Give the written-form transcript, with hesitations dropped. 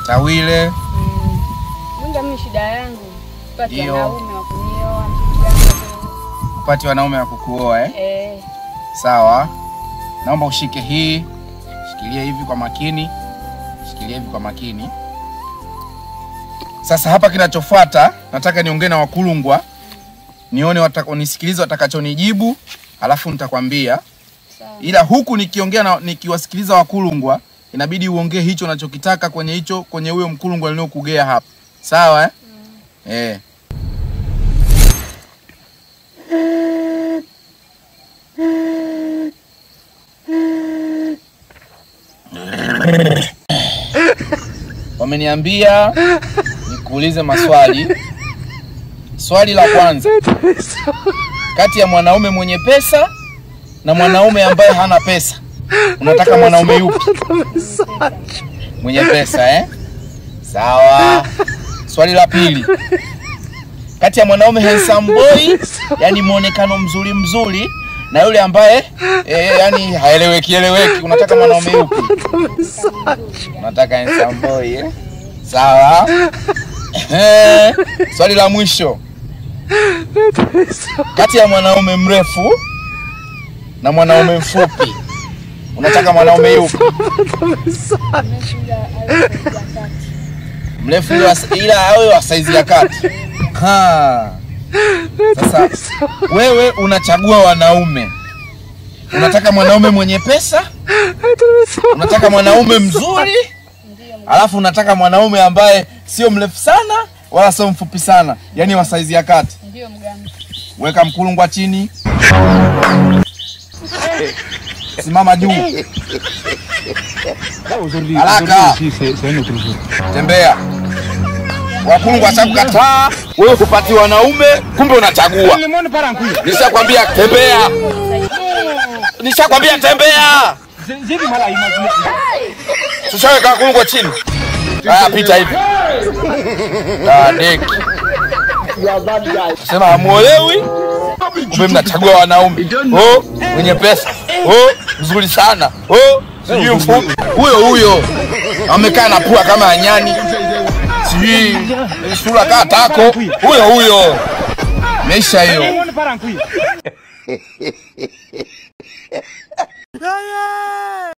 Tawile. Munga mimi shida yangu. Upati wanaume wa kunioa. Upati wanaume wa kukuoa Eh. Sawa. Naomba ushike hii. Shikilia hivi kwa makini. Shikilia hivi kwa makini. Sasa hapa kinachofuata nataka niongee na Wakulungwa. Nione nisikilize watakachonijibu, alafu nitakwambia. Ila huku nikiwasikiliza Wakulungwa, inabidi uongee hicho unachokitaka kwenye huyo Mkulungwa aliyokugea hapa. Sawa Wameniambia nikuulize maswali. Swali la kwanza. Kati ya mwanaume mwenye pesa na mwanaume ambaye hana pesa, unataka mwanaume yupi? Mwenye pesa Sawa. Swali la pili. Kati ya mwanaume handsome boy, yani muonekano mzuri na yule ambaye yani haeleweki, unataka mwanaume yupi? Unataka handsome boy Sawa. Swali la mwisho. Kati ya mwanaume mrefu na mwanaume mfupi, unataka mwanaume yupi? Mrefu ila awe wa size ya kati. Sasa wewe unachagua wanaume. Unataka mwanaume mwenye pesa? Unataka mwanaume mzuri? Alafu unataka mwanaume ambaye sio mrefu sana wala sio mfupi sana, yani wa size ya kati. Ndio mganga. Weka Mkulungwa chini. Simama juu. Haraka. Tembea. Wakulungwa chakukataa wewe kupati wanaume, kumbe unachagua. Nishakwambia tembea. Tembea. Tushaweka Wakulungwa chini. Pita hivi. Deki. Sema hamuolewi, kumbe mnachagua wanaume. Mwenye pesa. Mzuri sana. Sijui mfupi. Huyo. Amekaa na pua kama anyani. Sijui sura kama tako. Huyo. Maisha hiyo.